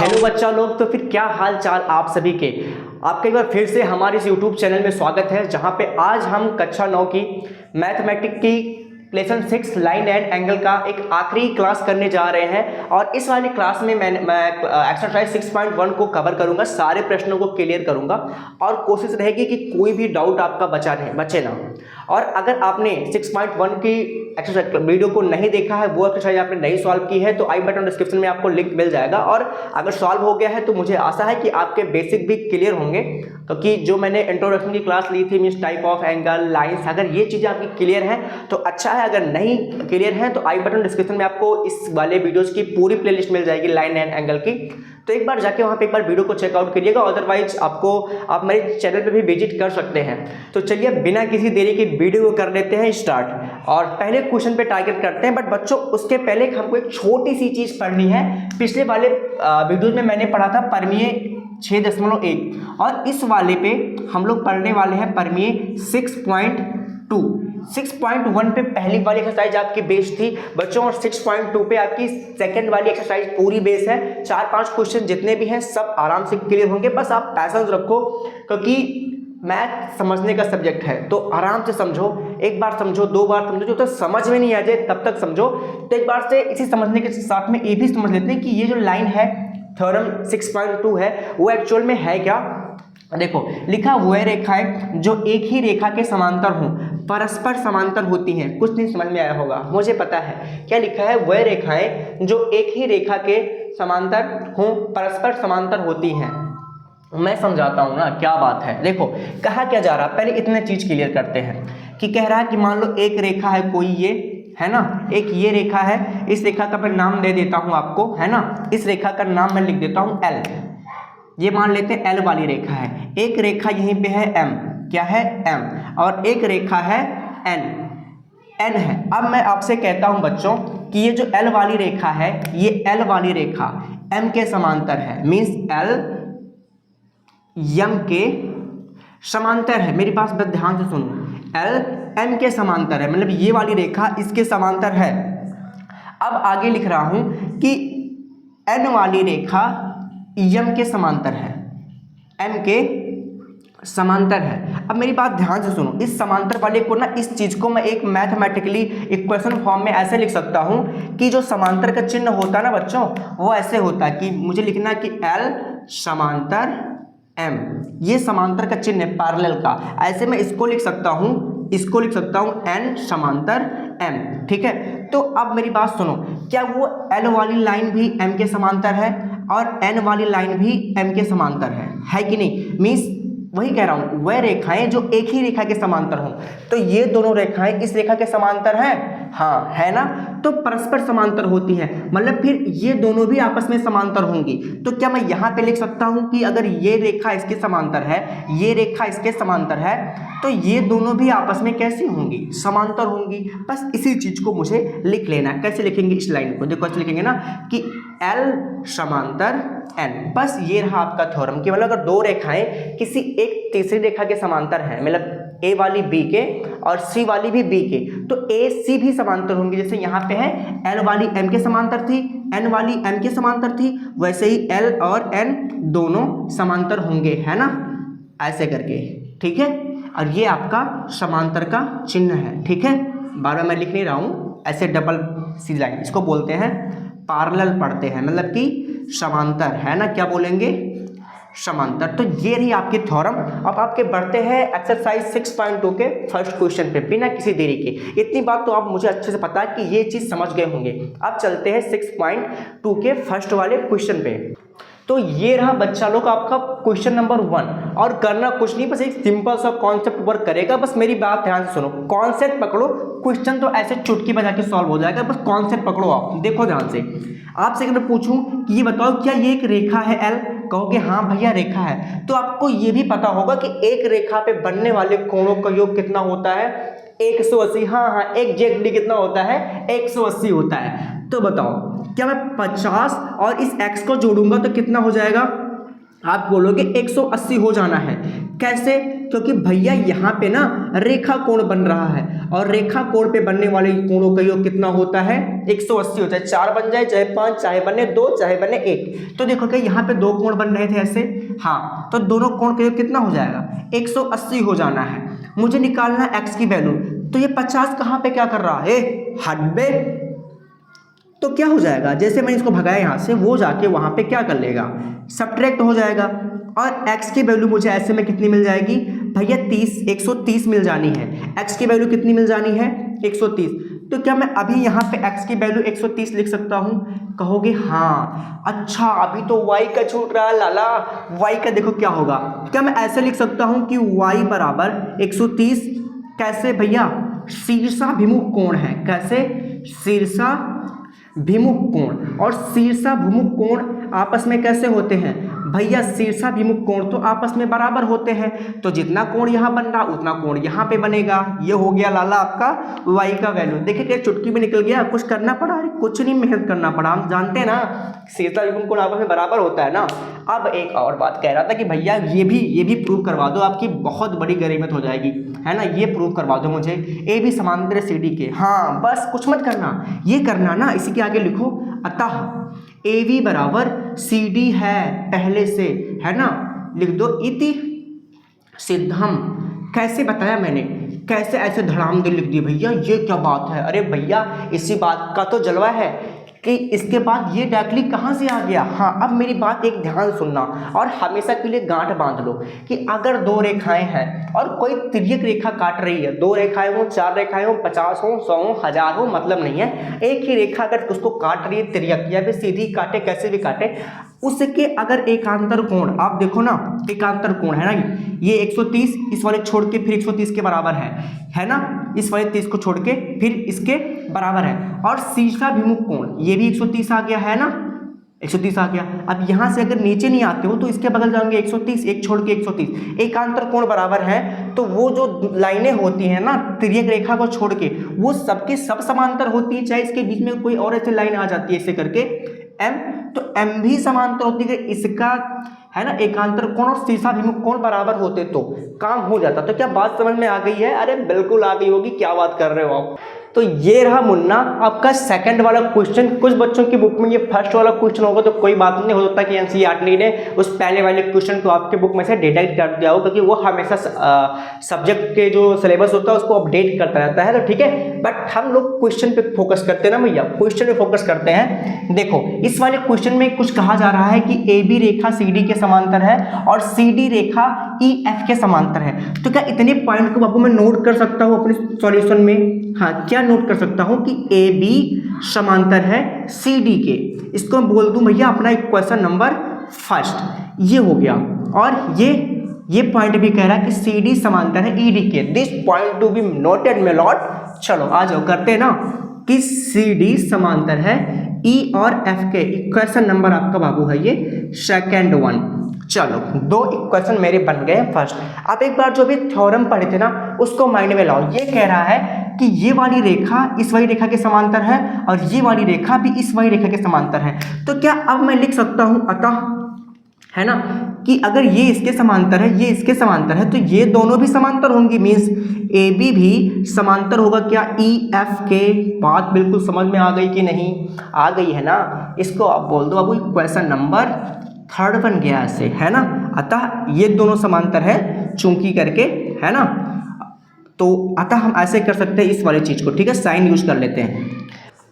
Hello बच्चा लोग, तो फिर क्या हाल चाल आप सभी के। आपका एक बार फिर से हमारे इस यूट्यूब चैनल में स्वागत है, जहां पे आज हम कक्षा 9 की मैथमेटिक्स की लेसन 6 लाइन एंड एंगल का एक आखिरी क्लास करने जा रहे हैं। और इस वाली क्लास में मैं एक्सरसाइज 6.1 को कवर करूंगा, सारे प्रश्नों को क्लियर करूंगा और कोशिश रहेगी कि कोई भी डाउट आपका बचे ना। और अगर आपने 6.1 की एक्सरसाइज वीडियो को नहीं देखा है, वो एक्सरसाइज आपने नहीं सॉल्व की है, तो आई बटन डिस्क्रिप्शन में आपको लिंक मिल जाएगा। और अगर सॉल्व हो गया है तो मुझे आशा है कि आपके बेसिक भी क्लियर होंगे, क्योंकि जो मैंने इंट्रोडक्शन की क्लास ली थी, means type of angle, lines, अगर ये चीज़ें आपकी क्लियर हैं तो अच्छा है। अगर नहीं क्लियर है तो आई बटन डिस्क्रिप्शन में आपको इस वाले वीडियोस की पूरी प्लेलिस्ट मिल जाएगी लाइन एंड एंगल की, तो एक बार जाके वहाँ पे एक बार वीडियो को चेकआउट करिएगा। अदरवाइज आप मेरे चैनल पे भी विजिट कर सकते हैं। तो चलिए बिना किसी देरी की वीडियो को कर लेते हैं स्टार्ट, और पहले क्वेश्चन पे टारगेट करते हैं। बट बच्चों, उसके पहले हमको एक छोटी सी चीज़ पढ़नी है। पिछले वाले वीडियो में मैंने पढ़ा था परमीय 6.1, और इस वाले पे हम लोग पढ़ने वाले हैं परमीय 6.2। 6.1 पे पहली वाली एक्सरसाइज आपकी बेस थी बच्चों, और 6.2 पे आपकी सेकंड वाली एक्सरसाइज पूरी बेस है। 4-5 क्वेश्चन जितने भी हैं सब आराम से क्लियर होंगे। बस आप पैसेंस रखो, क्योंकि मैथ समझने का सब्जेक्ट है, तो आराम से समझो। एक बार समझो, 2 बार समझो, जो तक समझ में नहीं आ जाए तब तक समझो। तो एक बार से इसी समझने के साथ में ये भी समझ लेते हैं कि ये जो लाइन है, थ्योरम 6.2 है, वो एक्चुअल में है क्या। देखो, लिखा वह रेखाएं जो एक ही रेखा के समांतर हों, परस्पर समांतर होती हैं। कुछ नहीं समझ में आया होगा, मुझे पता है। क्या लिखा है? वह रेखाएं जो एक ही रेखा के समांतर हों, परस्पर समांतर होती हैं। मैं समझाता हूं ना, क्या बात है। देखो, कहा क्या जा रहा है, पहले इतने चीज क्लियर करते हैं कि कह रहा है कि मान लो एक रेखा है कोई, ये है ना, एक ये रेखा है। इस रेखा का मैं नाम दे देता हूं आपको, है ना। इस रेखा का नाम मैं लिख देता हूं L। ये मान लेते हैं L वाली रेखा है। एक रेखा यहीं पे है M, क्या है M, और एक रेखा है N है। अब मैं आपसे कहता हूं बच्चों कि ये जो L वाली रेखा है, ये L वाली रेखा M के समांतर है। मीन्स L M के समांतर है। मेरी बात बस ध्यान से सुनो, L M के समांतर है, मतलब ये वाली रेखा इसके समांतर है। अब आगे लिख रहा हूं कि N वाली रेखा M के समांतर है, M के समांतर है। अब मेरी बात ध्यान से सुनो, इस समांतर वाले को ना, इस चीज को मैं एक मैथमेटिकली इक्वेशन फॉर्म में ऐसे लिख सकता हूं कि जो समांतर का चिन्ह होता है ना बच्चों, वो ऐसे होता है कि मुझे लिखना कि L समांतर M, ये समांतर का चिन्ह है पैरेलल का। ऐसे मैं इसको लिख सकता हूं, इसको लिख सकता हूं N समांतर M, ठीक है। तो अब मेरी बात सुनो, क्या वो L वाली लाइन भी M के समांतर है और N वाली लाइन भी M के समांतर है कि नहीं। मीन्स वही कह रहा हूं, वह रेखाएं जो एक ही रेखा के समांतर हों। तो ये दोनों रेखाएं इस रेखा के समांतर हैं, हाँ है ना, तो परस्पर समांतर होती हैं, मतलब फिर ये दोनों भी आपस में समांतर होंगी। तो क्या मैं यहाँ पे लिख सकता हूँ कि अगर ये रेखा इसके समांतर है, ये रेखा इसके समांतर है, तो ये दोनों भी आपस में कैसी होंगी, समांतर होंगी। बस इसी चीज को मुझे लिख लेना है। कैसे लिखेंगे इस लाइन को? देखो, ऐसे लिखेंगे ना कि L समांतर N। बस ये रहा आपका थ्योरम कि मतलब अगर दो रेखाएं किसी एक तीसरी रेखा के समांतर हैं, मतलब A वाली B के और C वाली भी B के, तो A C भी समांतर होंगे। जैसे यहाँ पे है L वाली M के समांतर थी, N वाली M के समांतर थी, वैसे ही L और N दोनों समांतर होंगे, है ना, ऐसे करके, ठीक है। और ये आपका समांतर का चिन्ह है, ठीक है। बार बार मैं लिख नहीं रहा हूँ, ऐसे डबल सी लाइन, इसको बोलते हैं पैरेलल पढ़ते हैं, मतलब कि समांतर, है ना। क्या बोलेंगे? समांतर। तो ये रही आपकी थ्योरम। अब आपके बढ़ते हैं एक्सरसाइज 6.2 के फर्स्ट क्वेश्चन पे, बिना किसी देरी के। इतनी बात तो आप मुझे अच्छे से पता है कि ये चीज समझ गए होंगे। अब चलते हैं 6.2 के फर्स्ट वाले क्वेश्चन पे। तो ये रहा बच्चा लोग आपका क्वेश्चन नंबर 1, और करना कुछ नहीं, बस एक सिंपल सा कॉन्सेप्ट वर्क करेगा। बस मेरी बात ध्यान से सुनो, कॉन्सेप्ट पकड़ो, क्वेश्चन तो ऐसे चुटकी बजा के सॉल्व हो जाएगा, बस कॉन्सेप्ट पकड़ो। आप देखो ध्यान से, आपसे अगर मैं पूछूं कि ये बताओ क्या ये एक रेखा है L, कहोगे हाँ भैया रेखा है, तो आपको ये भी पता होगा कि एक रेखा पे बनने वाले कोणों का योग कितना होता है, 180। हाँ, एग्जैक्टली कितना होता है, 180 होता है। तो बताओ, क्या मैं 50 और इस x को जोड़ूंगा तो कितना हो जाएगा, आप बोलोगे 180 हो जाना है। कैसे? क्योंकि भैया यहाँ पे ना रेखा कोण बन रहा है और रेखा कोण पे बनने वाले कोणों का योग कितना होता है? 180 होता है। 4 बन जाए चाहे 5, चाहे बने 2, चाहे बने 1। तो देखो कि यहाँ पे 2 कोण बन रहे थे ऐसे, हाँ, तो दोनों कोण का योग कितना हो जाएगा? 180 हो जाना है। मुझे निकालना है एक्स की वैल्यू, तो ये 50 कहाँ पे क्या कर रहा है? हटबे, तो क्या हो जाएगा? जैसे मैंने इसको भगाया यहाँ से, वो जाके वहाँ पे क्या कर लेगा? सब्ट्रैक्ट हो जाएगा। और x की वैल्यू मुझे ऐसे में कितनी मिल जाएगी भैया? 130 मिल जानी है। x की वैल्यू कितनी मिल जानी है? 130। तो क्या मैं अभी यहाँ पे x की वैल्यू 130 लिख सकता हूँ? कहोगे हाँ। अच्छा, अभी तो y का छूट रहा है लाला। y का देखो क्या होगा। क्या मैं ऐसे लिख सकता हूँ कि y बराबर 130? कैसे भैया? शीर्षाभिमुख कोण है। कैसे? शीर्षाभिमुख कोण। और शीर्षाभिमुख कोण आपस में कैसे होते हैं भैया? शीर्षाभिमुख कोण तो आपस में बराबर होते हैं, तो जितना कोण यहाँ बन रहा उतना कोण यहाँ पे बनेगा। ये हो गया लाला आपका y का वैल्यू। देखिए क्या चुटकी में निकल गया। कुछ करना पड़ा? अरे कुछ नहीं, मेहनत करना पड़ा। हम जानते हैं ना शीर्षाभिमुख कोण आपस में बराबर होता है ना। अब एक और बात कह रहा था कि भैया ये भी प्रूव करवा दो, आपकी बहुत बड़ी गरीबत हो जाएगी, है ना। ये प्रूव करवा दो मुझे, ए बी समांतर है सी डी के। हाँ, बस कुछ मत करना, ये करना ना, इसी के आगे लिखो अतः ए बी बराबर सी डी है पहले से, है ना। लिख दो इति सिद्धम। कैसे बताया मैंने? कैसे ऐसे धड़ाम दे लिख दिए भैया? ये क्या बात है? अरे भैया इसी बात का तो जलवा है कि इसके बाद ये डायरेक्टली कहाँ से आ गया। हाँ, अब मेरी बात एक ध्यान सुनना और हमेशा के लिए गांठ बांध लो कि अगर 2 रेखाएं हैं और कोई तिर्यक रेखा काट रही है, 2 रेखाएं हो, 4 रेखाएं हो, 50 हो, 100 हो, 1000 हो, मतलब नहीं है। एक ही रेखा अगर उसको काट रही है तिर्यक, या फिर सीधी काटे, कैसे भी काटे, उसके अगर एकांतर कोण आप देखो ना, एकांतर कोण है ना, ये 130 इस वाले छोड़ के फिर 130 के बराबर है ना। इस वाले 30 को छोड़ के फिर इसके बराबर है। और शीर्षाभिमुख कोण ये भी 130 आ गया, है ना। 130 आ गया। अब यहाँ से अगर नीचे नहीं आते हो तो इसके बगल जाओगे 130, एक छोड़ के 130। एकांतर कोण बराबर है, तो वो जो लाइनें होती हैं ना तिर्यक रेखा को छोड़ के, वो सबके सब समांतर होती है, चाहे इसके बीच में कोई और ऐसी लाइन आ जाती है ऐसे करके m, तो m भी समांतर होती है इसका, है ना। एकांतर कोण और शीर्षाभिमुख कोण बराबर होते तो काम हो जाता। तो क्या बात समझ में आ गई है? अरे बिल्कुल आ गई होगी, क्या बात कर रहे हो आप। तो ये रहा मुन्ना आपका सेकंड वाला क्वेश्चन। कुछ बच्चों की बुक में ये फर्स्ट वाला क्वेश्चन होगा, तो कोई बात नहीं, हो सकता कि एनसीईआरटी ने उस पहले वाले क्वेश्चन को आपके बुक में से डिडक्ट कर दिया हो, क्योंकि वो हमेशा सब्जेक्ट के जो सिलेबस होता है उसको अपडेट करता रहता है, तो ठीक है। बट हम लोग क्वेश्चन पे फोकस करते हैं ना भैया, क्वेश्चन पे फोकस करते हैं। देखो इस वाले क्वेश्चन में कुछ कहा जा रहा है कि A B Rekha C D के समांतर है और सी डी रेखा ई एफ के समांतर है। तो क्या इतने पॉइंट को बाबू मैं नोट कर सकता हूँ अपने सॉल्यूशन में? हाँ, क्या नोट कर सकता हूं कि ए बी समांतर है सी डी के। इसको मैं बोल दूं भैया अपना इक्वेशन नंबर फर्स्ट, ये हो गया। और ये पॉइंट भी कह रहा है कि सी डी समांतर है ई डी के। This point to be noted my Lord. चलो आ जाओ, करते हैं ना कि सी डी समांतर है ई और एफ के। इक्वेशन नंबर आपका बाबू है ये सेकेंड वन। चलो 2 इक्वेशन मेरे बन गए फर्स्ट। अब एक बार जो भी थ्योरम पढ़े थे ना उसको माइंड में लाओ। ये कह रहा है कि ये वाली रेखा इस वाली रेखा के समांतर है और ये वाली रेखा भी इस वाली रेखा के समांतर है। तो क्या अब मैं लिख सकता हूं अतः, है ना, कि अगर ये इसके समांतर है, ये इसके समांतर है, तो ये दोनों भी समांतर होंगी। मीन्स ए बी भी समांतर होगा क्या ई एफ के। बात बिल्कुल समझ में आ गई कि नहीं? आ गई है ना। इसको आप बोल दो अब इक्वेशन नंबर थर्ड बन गया ऐसे, है ना। अतः ये दोनों समांतर है चूंकि करके, है ना। तो अतः हम ऐसे कर सकते हैं इस वाली चीज को, ठीक है, साइन यूज कर लेते हैं।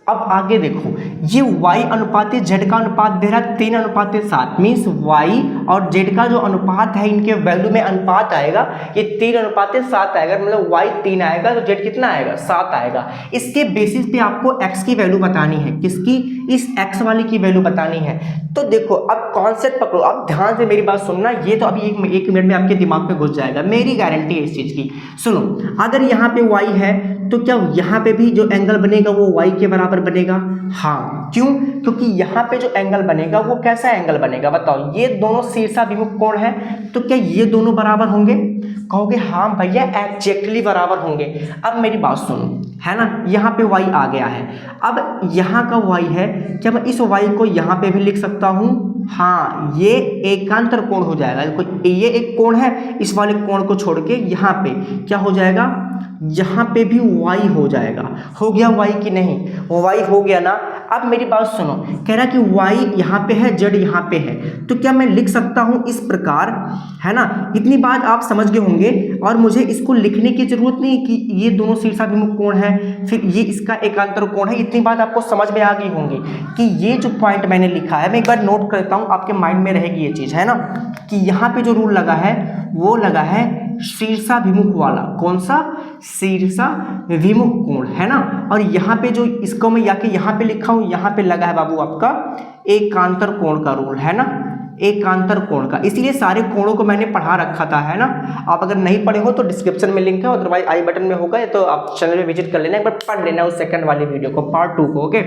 अब आगे देखो, ये y अनुपात z का अनुपात दे रहा है 3:7। मीन्स y और z का जो अनुपात है इनके वैल्यू में अनुपात आएगा, ये 3:7 आएगा। मतलब y 3 आएगा तो z कितना आएगा? 7 आएगा। इसके बेसिस पे आपको x की वैल्यू बतानी है। किसकी? इस x वाली की वैल्यू बतानी है। तो देखो अब कॉन्सेप्ट पकड़ो, अब ध्यान से मेरी बात सुनना। ये तो अभी एक मिनट में आपके दिमाग में घुस जाएगा, मेरी गारंटी है इस चीज की। सुनो, अगर यहाँ पे y है तो क्या यहाँ पे भी जो एंगल बनेगा वो y के बराबर बनेगा? हाँ, क्यों? क्योंकि यहाँ पे जो एंगल बनेगा वो कैसा एंगल बनेगा बताओ? ये दोनों शीर्षाभिमुख कोण है, तो क्या ये दोनों बराबर होंगे? कहोगे हाँ भैया एग्जैक्टली बराबर होंगे। अब मेरी बात सुनो, है ना, यहाँ पे y आ गया है। अब यहाँ का y है, क्या मैं इस y को यहाँ पे भी लिख सकता हूँ? हाँ, ये एकांतर कोण हो जाएगा। ये एक कोण है, इस वाले कोण को छोड़ के यहाँ पे क्या हो जाएगा? यहाँ पे भी y हो जाएगा। हो गया y कि नहीं? y हो गया ना। अब मेरी बात सुनो, कह रहा कि y यहाँ पे है, z यहाँ पे है, तो क्या मैं लिख सकता हूँ इस प्रकार, है ना? इतनी बात आप समझ गए होंगे और मुझे इसको लिखने की जरूरत नहीं कि ये दोनों शीर्षाभिमुख कोण है, फिर ये इसका एकांतर कोण है। इतनी बात आपको समझ में आ गई होंगी कि ये जो पॉइंट मैंने लिखा है, मैं एक बार नोट करता हूँ, आपके माइंड में रहेगी ये चीज़, है ना, कि यहाँ पे जो रूल लगा है वो लगा है शीर्षाभिमुख वाला। कौन सा? शीर्षाभिमुख कोण, है ना। और यहाँ पे जो इसको मैं यहाँ पे लिखा हूँ, यहाँ पे लगा है बाबू आपका एकांतर कोण का रूल, है ना, एकांतर कोण का। इसीलिए सारे कोणों को मैंने पढ़ा रखा था, है ना। आप अगर नहीं पढ़े हो तो डिस्क्रिप्शन में लिंक है, अदरवाइज आई बटन में होगा, तो आप चैनल में विजिट कर लेना, एक बार पढ़ लेना उस सेकंड वाली वीडियो को, पार्ट 2 को। ओके,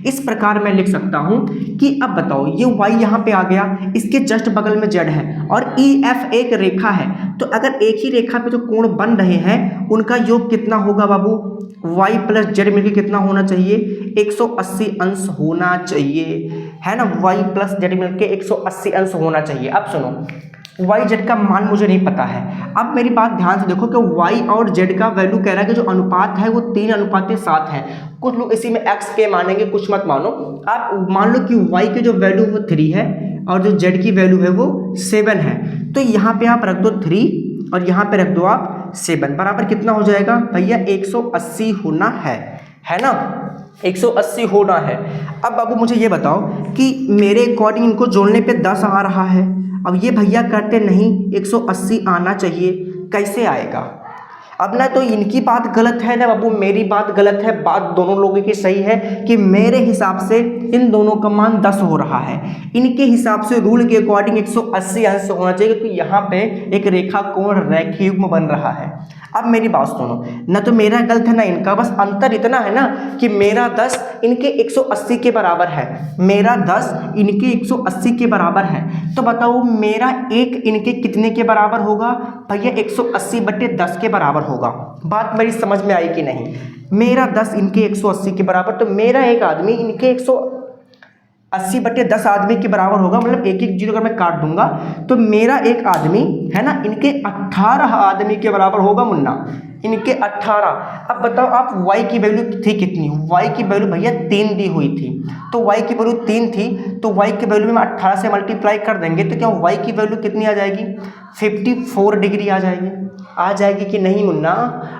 इस प्रकार मैं लिख सकता हूं कि अब बताओ ये y यहाँ पे आ गया, इसके जस्ट बगल में z है और EF एक रेखा है, तो अगर एक ही रेखा पे जो कोण बन रहे हैं उनका योग कितना होगा बाबू? y प्लस z मिलकर कितना होना चाहिए? 180 अंश होना चाहिए, है ना। y प्लस z मिलकर 180 अंश होना चाहिए। अब सुनो, y z का मान मुझे नहीं पता है। अब मेरी बात ध्यान से देखो कि y और z का वैल्यू कह रहा है कि जो अनुपात है वो 3:7 है। कुछ लोग इसी में x के मानेंगे, कुछ मत मानो। आप मान लो कि y की जो वैल्यू वो 3 है और जो z की वैल्यू है वो 7 है, तो यहाँ पे आप रख दो 3 और यहाँ पे रख दो आप 7, बराबर कितना हो जाएगा भैया? 180 होना है ना, 180 होना है। अब बाबू मुझे ये बताओ कि मेरे अकॉर्डिंग इनको जोड़ने पे 10 आ रहा है। अब ये भैया कहते नहीं 180 आना चाहिए, कैसे आएगा? अब ना तो इनकी बात गलत है ना बाबू मेरी बात गलत है, बात दोनों लोगों की सही है कि मेरे हिसाब से इन दोनों का मान 10 हो रहा है। इनके हिसाब से रूल के अकॉर्डिंग 180 अंश होना चाहिए, क्योंकि यहाँ पे एक रेखा कोण रेखीय युग्म बन रहा है। अब मेरी बात सुनो, ना तो मेरा गलत है ना इनका, बस अंतर इतना है ना कि मेरा 10 इनके 180 के बराबर है, मेरा 10 इनके 180 के बराबर है। तो बताओ मेरा 1 इनके कितने के बराबर होगा भैया? 180/10 के बराबर होगा। बात मेरी समझ में आई कि नहीं? मेरा 10 इनके 180 के बराबर, तो मेरा एक आदमी इनके 180/10 आदमी के बराबर होगा। मतलब एक एक जीरो अगर मैं काट दूंगा तो मेरा एक आदमी, है ना, इनके 18 आदमी के बराबर होगा मुन्ना, इनके 18। अब बताओ आप y की वैल्यू थी कितनी? y की वैल्यू भैया 3 दी हुई थी, तो y की वैल्यू 3 थी, तो y की वैल्यू में 18 से मल्टीप्लाई कर देंगे तो क्या y की वैल्यू कितनी आ जाएगी? 54 डिग्री आ जाएगी। आ जाएगी कि नहीं मुन्ना?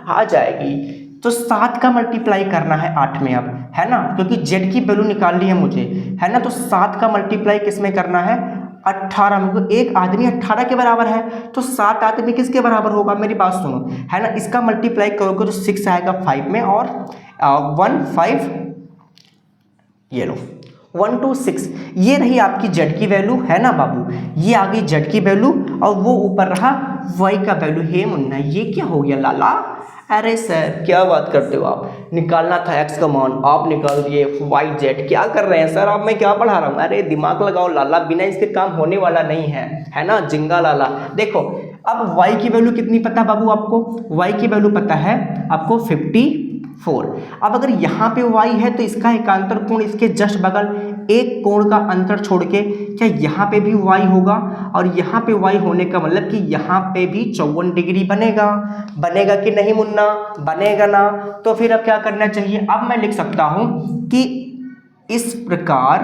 आ जाएगी। तो 7 का मल्टीप्लाई करना है 8 में अब, है ना, क्योंकि z की वैल्यू निकालनी है मुझे, है ना। तो 7 का मल्टीप्लाई किस में करना है? 18 में। तो एक आदमी 18 के बराबर है, तो 7 आदमी किसके बराबर होगा? मेरी बात सुनो, है ना, इसका मल्टीप्लाई करोगे तो 6 आएगा 5 में, और 1 5 ये लो 1 2 6, ये रही आपकी z की वैल्यू, है ना बाबू। ये आ गई z की वैल्यू और वो ऊपर रहा y का वैल्यू। हे मुन्ना ये क्या हो गया लाला? अरे सर क्या बात करते हो आप? निकालना था x का मान, आप निकाल दिए y z। क्या कर रहे हैं सर आप? मैं क्या पढ़ा रहा हूँ? अरे दिमाग लगाओ लाला, बिना इसके काम होने वाला नहीं है ना जिंगा लाला। देखो अब y की वैल्यू कितनी पता बाबू आपको? y की वैल्यू पता है आपको 54। अब अगर यहाँ पे y है तो इसका एकांतर कोण इसके जस्ट बगल, एक कोण का अंतर छोड़ के क्या यहाँ पे भी y होगा? और यहाँ पे y होने का मतलब कि यहाँ पे भी 54 डिग्री बनेगा। बनेगा कि नहीं मुन्ना? बनेगा ना। तो फिर अब क्या करना चाहिए? अब मैं लिख सकता हूँ कि इस प्रकार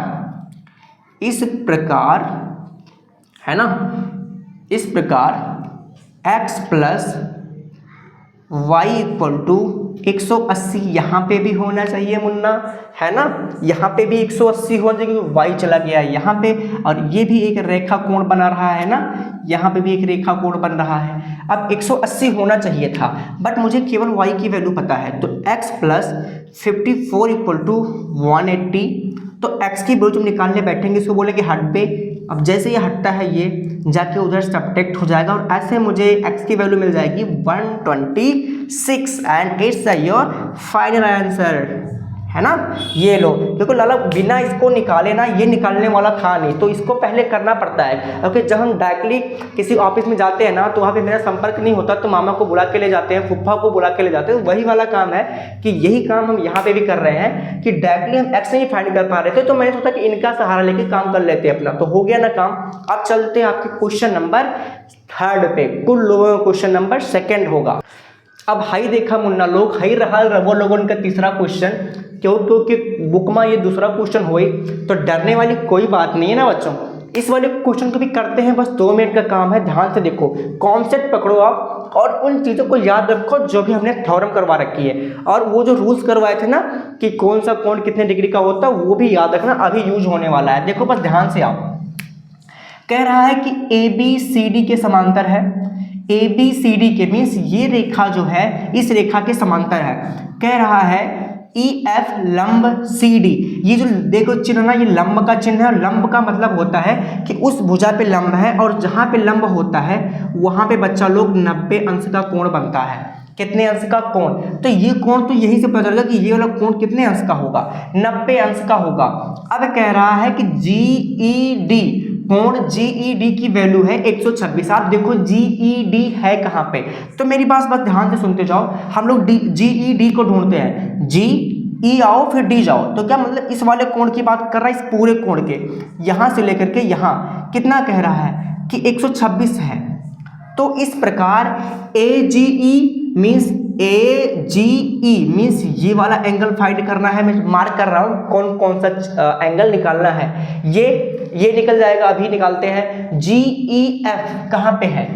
है ना, इस प्रकार x plus y equal to 180 यहाँ पे भी होना चाहिए मुन्ना, है ना। यहाँ पे भी 180 होना चाहिए क्योंकि y चला गया है यहाँ पे, और ये भी एक रेखा कोण बना रहा है ना, यहाँ पे भी एक रेखा कोण बन रहा है। अब 180 होना चाहिए था, बट मुझे केवल y की वैल्यू पता है, तो x प्लस 54 इक्वल टू 180। तो x की वैल्यू तुम निकालने बैठेंगे इसको बोलेंगे हट पे अब जैसे ये हटता है ये जाके उधर सब्ट्रैक्ट हो जाएगा और ऐसे मुझे x की वैल्यू मिल जाएगी 126 and it's your final answer, है ना। ये लो, क्योंकि लाला बिना इसको निकाले ना ये निकालने वाला था नहीं, तो इसको पहले करना पड़ता है। क्योंकि जब हम डायरेक्टली किसी ऑफिस में जाते हैं ना तो वहाँ पे मेरा संपर्क नहीं होता, तो मामा को बुला के ले जाते हैं, फुफ्फा को बुला के ले जाते हैं। वही वाला काम है कि यही काम हम यहाँ पे भी कर रहे हैं कि डायरेक्टली हम एक्स नहीं फाइंड कर पा रहे थे, तो मैंने सोचा कि इनका सहारा लेके काम कर लेते हैं अपना। तो हो गया ना काम। अब चलते हैं आपके क्वेश्चन नंबर 3 पे। कुल लोगों का क्वेश्चन नंबर 2 होगा। अब हाई देखा मुन्ना लोग, हाई रहा रवो लोगों का तीसरा क्वेश्चन, क्योंकि बुक में ये दूसरा क्वेश्चन हुई तो डरने वाली कोई बात नहीं है ना बच्चों। इस वाले क्वेश्चन को भी करते हैं, बस 2 मिनट का काम है। ध्यान से देखो, कॉन्सेप्ट पकड़ो आप और उन चीज़ों को याद रखो जो भी हमने थ्योरम करवा रखी है, और वो जो रूल्स करवाए थे ना कि कौन सा कोण कितने डिग्री का होता है वो भी याद रखना, अभी यूज होने वाला है। देखो बस ध्यान से आओ। कह रहा है कि ABCD के समांतर है, ABCD के मीन्स ये रेखा जो है इस रेखा के समांतर है। कह रहा है EF लंब CD, ये जो देखो चिन्ह ना, ये लंब का चिन्ह है। लंब का मतलब होता है कि उस भुजा पे लंब है और जहाँ पे लंब होता है वहाँ पे बच्चा लोग 90 अंश का कोण बनता है। कितने अंश का कोण? तो ये कोण तो यही से पता चलेगा कि ये वाला कोण कितने अंश का होगा, 90 अंश का होगा। अब कह रहा है कि GED कोण GED की वैल्यू है 126। आप देखो GED है कहाँ पे, तो मेरी बात बस ध्यान से सुनते जाओ। हम लोग GED को ढूंढते हैं, GE आओ फिर D जाओ, तो क्या मतलब इस वाले कोण की बात कर रहा है, इस पूरे कोण के यहाँ से लेकर के यहाँ कितना कह रहा है कि 126 है। तो इस प्रकार AGE मीन्स मीन्स ये वाला एंगल फाइंड करना है। मैं मार्क कर रहा हूँ कौन कौन सा एंगल निकालना है। ये निकल जाएगा, अभी निकालते हैं। GEF कहाँ पे है,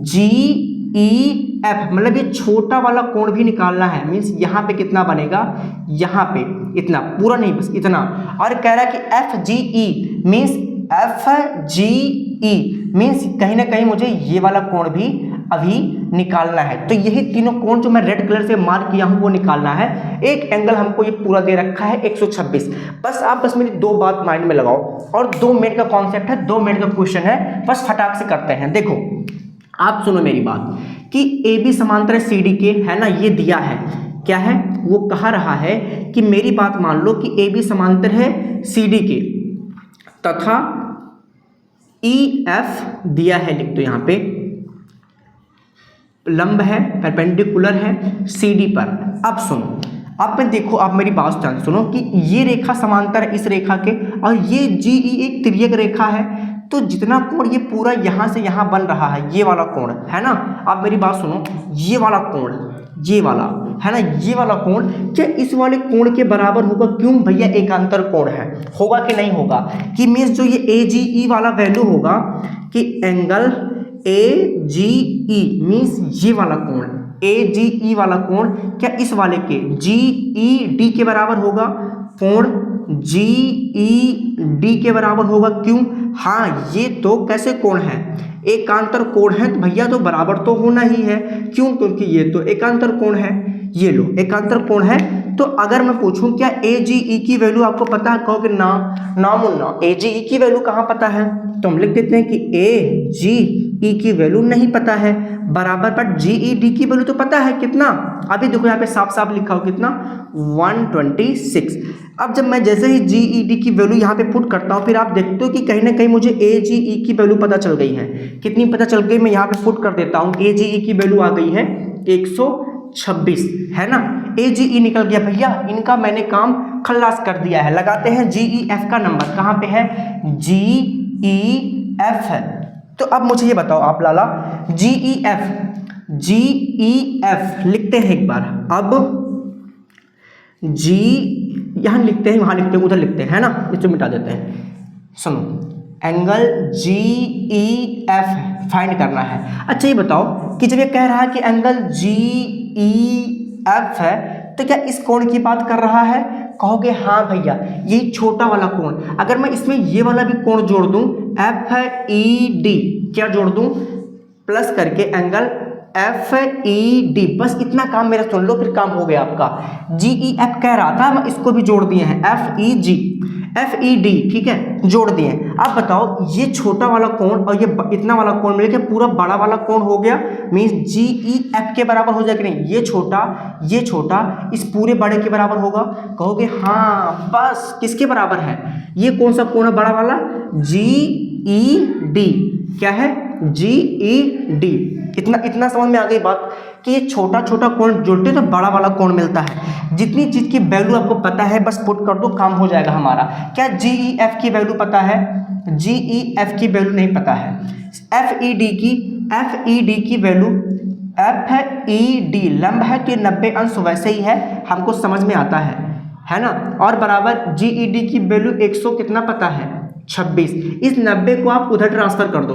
GEF मतलब ये छोटा वाला कोण भी निकालना है। मीन्स यहाँ पे कितना बनेगा, यहाँ पे इतना, पूरा नहीं बस इतना। और कह रहा है कि FGE मीन्स FGE मीन्स कहीं ना कहीं मुझे ये वाला कोण भी अभी निकालना है। तो यही तीनों कोण जो मैं रेड कलर से मार्क किया हूं वो निकालना है। एक एंगल हमको ये पूरा दे रखा है 126। बस मेरी 2 बात माइंड में लगाओ, और 2 मिनट का कॉन्सेप्ट है, 2 मिनट का क्वेश्चन है, बस फटाक से करते हैं। देखो आप सुनो मेरी बात कि AB समांतर CD के, है ना, ये दिया है। क्या है वो कहा रहा है कि मेरी बात मान लो कि AB समांतर है CD के तथा EF दिया है, लिख दो यहाँ पे, लंब है, परपेंडिकुलर है CD पर। अब सुनो, अब मैं देखो, आप मेरी बात ध्यान सुनो कि ये रेखा समांतर है इस रेखा के, और ये GE एक तिर्यक रेखा है। तो जितना कोण ये पूरा यहाँ से यहाँ बन रहा है, ये वाला कोण है ना, आप मेरी बात सुनो, ये वाला कोण, ये वाला है ना, ये वाला कोण क्या इस वाले कोण के बराबर होगा? क्यों भैया, एकांतर कोण है, होगा कि नहीं होगा? कि मीन्स जो ये AGE वाला वैल्यू होगा कि एंगल AGE मीन्स ये वाला कोण, AGE वाला कोण क्या इस वाले के GED के बराबर होगा? कोण GED के बराबर होगा। क्यों? हाँ, ये तो कैसे कोण है, एकांतर कोण है, तो भैया तो बराबर तो होना ही है। क्यों? क्योंकि ये तो एकांतर कोण है। ये लो, एकांतर कोण है। तो अगर मैं पूछूं क्या AGE की वैल्यू आपको पता है, कहोगे ना मुन्ना, AGE की वैल्यू कहाँ पता है? तो हम लिख देते हैं कि AGE की वैल्यू नहीं पता है बराबर, पर GED की वैल्यू तो पता है। कितना? अभी देखो यहाँ पे साफ साफ लिखा हो, कितना, 126। अब जब मैं जैसे ही GED की वैल्यू यहाँ पे पुट करता हूँ, फिर आप देखते हो कि कहीं ना कहीं मुझे AGE की वैल्यू पता चल गई है। कितनी पता चल गई? मैं यहाँ पे पुट कर देता हूँ, AGE की वैल्यू आ गई है 126, है ना। AGE निकल गया भैया, इनका मैंने काम खल्लास कर दिया है। लगाते हैं GEF का नंबर, कहाँ पे है? GEF है। तो अब मुझे ये बताओ आप लाला, GEF लिखते हैं एक बार। अब यहाँ लिखते हैं, वहाँ लिखते हैं, उधर लिखते हैं, है ना, इसको मिटा देते हैं। सुनो, एंगल GEF फाइंड करना है। अच्छा ये बताओ कि जब ये कह रहा है कि एंगल GEF है, तो क्या इस कोण की बात कर रहा है? कहोगे हाँ भैया, यही छोटा वाला कोण। अगर मैं इसमें ये वाला भी कोण जोड़ दूं, FED, क्या जोड़ दूं? प्लस करके एंगल FED, बस इतना काम मेरा सुन लो, फिर काम हो गया आपका। GEF कह रहा था, मैं इसको भी जोड़ दिए हैं, FEG। FED, ठीक है, जोड़ दिए। अब बताओ ये छोटा वाला कोण और ये इतना वाला कोण मिलके पूरा बड़ा वाला कोण हो गया, मीन्स GEF के बराबर हो जाएगा नहीं? ये छोटा इस पूरे बड़े के बराबर होगा। कहोगे हाँ बस किसके बराबर है? ये कौन सा कोण है बड़ा वाला? GED। क्या है? GED। इतना समझ में आ गई बात कि ये छोटा कोण जोड़ते तो बड़ा वाला कोण मिलता है। जितनी चीज की वैल्यू आपको पता है बस पुट कर दो, काम हो जाएगा हमारा। क्या GEF की वैल्यू पता है? GEF की वैल्यू नहीं पता है। FED की वैल्यू, FED लंब है तो 90 अंश वैसे ही है, हमको समझ में आता है ना। और बराबर GED की वैल्यू 100 कितना पता है? 26। इस 90 को आप उधर ट्रांसफर कर दो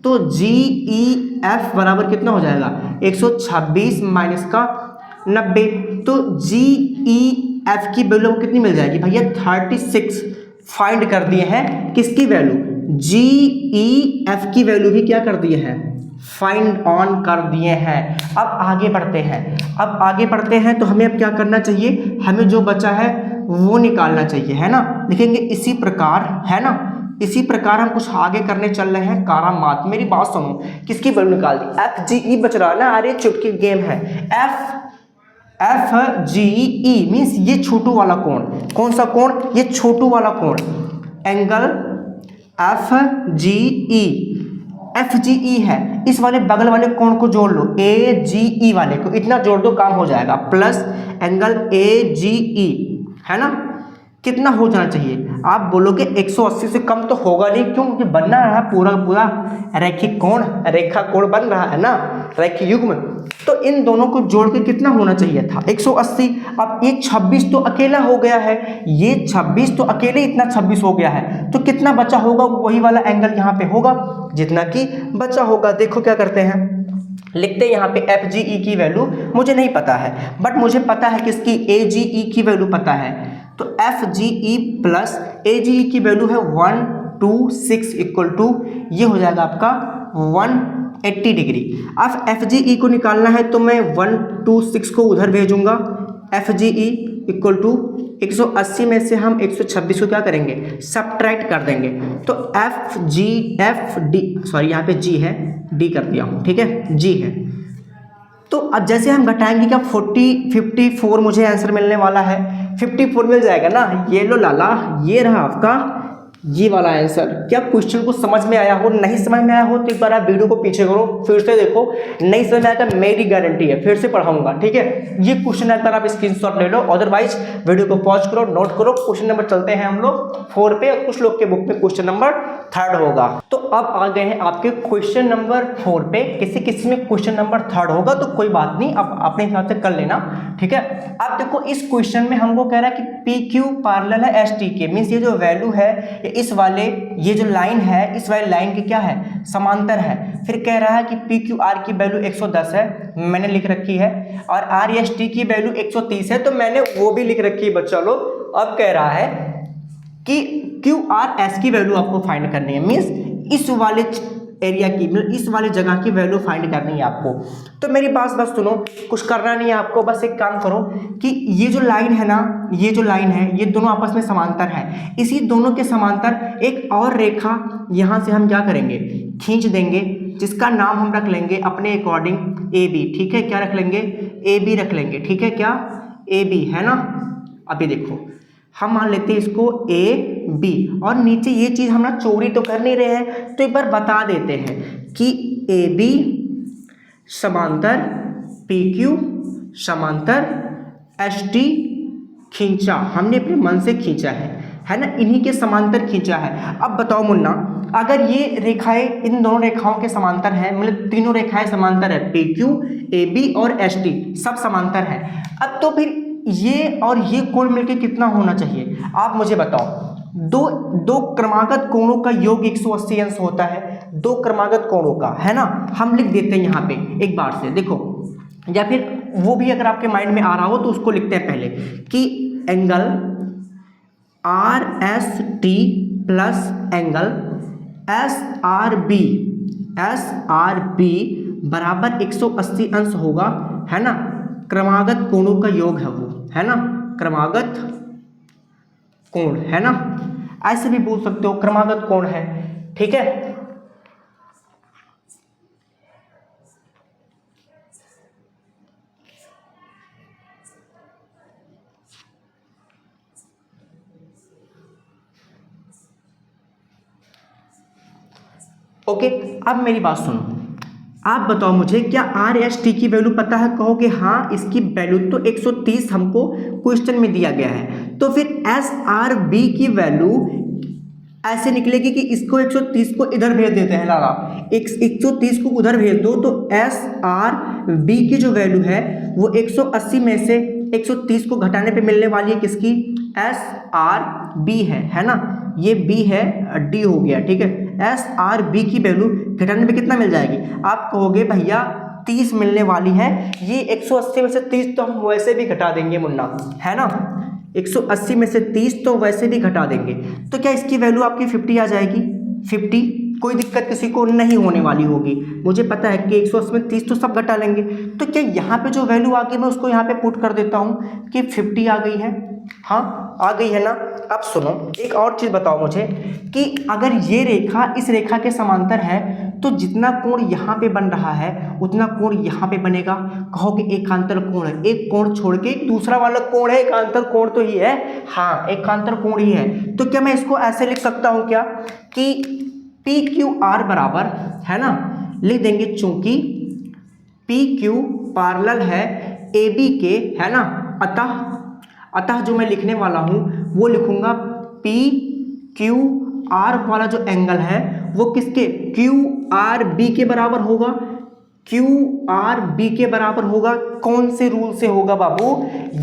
तो GEF बराबर कितना हो जाएगा? 126 माइनस का 90। तो GEF की वैल्यू कितनी मिल जाएगी भैया? 36 फाइंड कर दिए हैं। किसकी वैल्यू? GEF की वैल्यू भी क्या कर दिए हैं? फाइंड ऑन कर दिए हैं। अब आगे बढ़ते हैं तो हमें अब क्या करना चाहिए? हमें जो बचा है वो निकालना चाहिए, है ना। लिखेंगे इसी प्रकार, है ना, इसी प्रकार हम कुछ आगे करने चल रहे हैं। कारामात, मेरी बात सुनो, किसकी वैल्यू निकाल दी? FGE बच रहा है ना, अरे चुटकी गेम है। FGE मीन्स ये छोटू वाला कोण। कौन सा कोण? ये छोटू वाला कोण, एंगल FGE है। इस वाले बगल वाले कोण को जोड़ लो, AGE वाले को, इतना जोड़ दो काम हो जाएगा, प्लस एंगल AGE, है ना। कितना हो जाना चाहिए? आप बोलोगे 180 से कम तो होगा नहीं, क्यों? क्योंकि बनना है पूरा रैखिक कोण, रेखा कोण बन रहा है ना, रैखिक युग्म। तो इन दोनों को जोड़ के कितना होना चाहिए था? 180। अब ये 26 तो अकेला हो गया है, ये 26 तो अकेले इतना 26 हो गया है, तो कितना बचा होगा? वही वाला एंगल यहाँ पे होगा जितना कि बचा होगा। देखो क्या करते हैं, लिखते हैं यहाँ पे FGE की वैल्यू मुझे नहीं पता है, बट मुझे पता है किसकी? AGE की वैल्यू पता है। तो FGE प्लस AGE की वैल्यू है 126 इक्वल टू, ये हो जाएगा आपका 180 डिग्री। अब FGE को निकालना है तो मैं 126 को उधर भेजूंगा। FGE इक्वल टू 180 में से हम 126 को क्या करेंगे? सब्ट्रैक्ट कर देंगे। तो FD, सॉरी यहाँ पे G है, D कर दिया हूँ, ठीक है, G है। तो अब जैसे हम घटाएंगे क्या? 54 मुझे आंसर मिलने वाला है। 54 मिल जाएगा ना। ये लो लाला, ये रहा आपका ये वाला आंसर। क्या क्वेश्चन को समझ में आया हो? नहीं समझ में आया हो तो एक बार आप वीडियो को पीछे करो, फिर से देखो। नहीं समझ में आया तो मेरी गारंटी है फिर से पढ़ाऊंगा, ठीक है। ये क्वेश्चन एक बार आप स्क्रीनशॉट ले लो, अदरवाइज वीडियो को पॉज करो, नोट करो। क्वेश्चन नंबर चलते हैं हम लोग 4 पे, और कुछ लोग के बुक में क्वेश्चन नंबर 3 होगा। तो अब आ गए हैं आपके क्वेश्चन नंबर 4 पे। किसी में क्वेश्चन नंबर 3 होगा तो कोई बात नहीं, आप अपने हिसाब से कर लेना, ठीक है। अब देखो इस क्वेश्चन में हमको कह रहा है कि PQ पैरेलल है ST के, मीन्स ये जो वैल्यू है इस वाले, ये जो लाइन है इस वाले लाइन की क्या है? समांतर है। फिर कह रहा है कि PQR की वैल्यू 110 है, मैंने लिख रखी है, और RST की वैल्यू 130 है, तो मैंने वो भी लिख रखी है बच्चा लोग। अब कह रहा है कि QRS की वैल्यू आपको फाइंड करनी है, मीन्स इस वाले एरिया की, मतलब इस वाली जगह की वैल्यू फाइंड करनी है आपको। तो मेरी बात बस सुनो, कुछ करना नहीं है आपको, बस एक काम करो कि ये जो लाइन है ना, ये जो लाइन है, ये दोनों आपस में समांतर है। इसी दोनों के समांतर एक और रेखा यहाँ से हम क्या करेंगे? खींच देंगे, जिसका नाम हम रख लेंगे अपने अकॉर्डिंग AB, ठीक है। क्या रख लेंगे? AB रख लेंगे, ठीक है। क्या? AB, है ना। अभी देखो हम मान लेते हैं इसको AB, और नीचे ये चीज़ हम ना चोरी तो कर नहीं रहे हैं, तो एक बार बता देते हैं कि AB समांतर PQ समांतर ST खींचा, हमने अपने मन से खींचा है ना, इन्हीं के समांतर खींचा है। अब बताओ मुन्ना, अगर ये रेखाएं इन दोनों रेखाओं के समांतर है, मतलब तीनों रेखाएं समांतर है, PQ, AB और ST सब समांतर है, अब तो फिर ये और ये कोण मिलके कितना होना चाहिए? आप मुझे बताओ। दो क्रमागत कोणों का योग 180 अंश होता है, दो क्रमागत कोणों का, है ना। हम लिख देते हैं यहाँ पे एक बार से, देखो, या फिर वो भी अगर आपके माइंड में आ रहा हो तो उसको लिखते हैं पहले कि angle RST plus angle SRB बराबर 180 अंश होगा, है ना। क्रमागत कोणों का योग है वो, है ना, क्रमागत कोण, है ना। ऐसे भी बोल सकते हो, क्रमागत कोण है। ठीक है, ओके। अब मेरी बात सुनो, आप बताओ मुझे, क्या आर एस टी की वैल्यू पता है? कहोगे हाँ, इसकी वैल्यू तो 130 हमको क्वेश्चन में दिया गया है। तो फिर एस आर बी की वैल्यू ऐसे निकलेगी कि इसको 130 को इधर भेज देते हैं, लाला 130 को उधर भेज दो, तो एस आर बी की जो वैल्यू है वो 180 में से 130 को घटाने पे मिलने वाली है किसकी? एस आर बी है ना, ये बी है, डी हो गया। ठीक है, एस आर बी की वैल्यू घटाने पे कितना मिल जाएगी? आप कहोगे भैया 30 मिलने वाली है, ये 180 में से 30 तो हम वैसे भी घटा देंगे मुन्ना, है ना, 180 में से 30 तो वैसे भी घटा देंगे, तो क्या इसकी वैल्यू आपकी 50 आ जाएगी? 50, कोई दिक्कत किसी को नहीं होने वाली होगी। मुझे पता है कि 180 में 30 तो सब घटा लेंगे, तो क्या यहाँ पे जो वैल्यू आ गई मैं उसको यहाँ पे पुट कर देता हूँ कि 50 आ गई है। हाँ, आ गई है ना। अब सुनो, एक और चीज़ बताओ मुझे कि अगर ये रेखा इस रेखा के समांतर है तो जितना कोण यहाँ पे बन रहा है उतना कोण यहाँ पे बनेगा। कहो कि एकांतर कोण है, एक कोण छोड़ के दूसरा वाला कोण है, एकांतर कोण तो ही है। हाँ, एकांतर कोण ही है। तो क्या मैं इसको ऐसे लिख सकता हूँ क्या कि पी क्यू आर बराबर, है ना, लिख देंगे, चूंकि पी क्यू पैरेलल है ए बी के, है ना, अतः जो मैं लिखने वाला हूँ वो लिखूंगा पी क्यू आर वाला जो एंगल है वो किसके? क्यू आर बी के बराबर होगा। क्यू आर बी के बराबर होगा। कौन से रूल से होगा बाबू?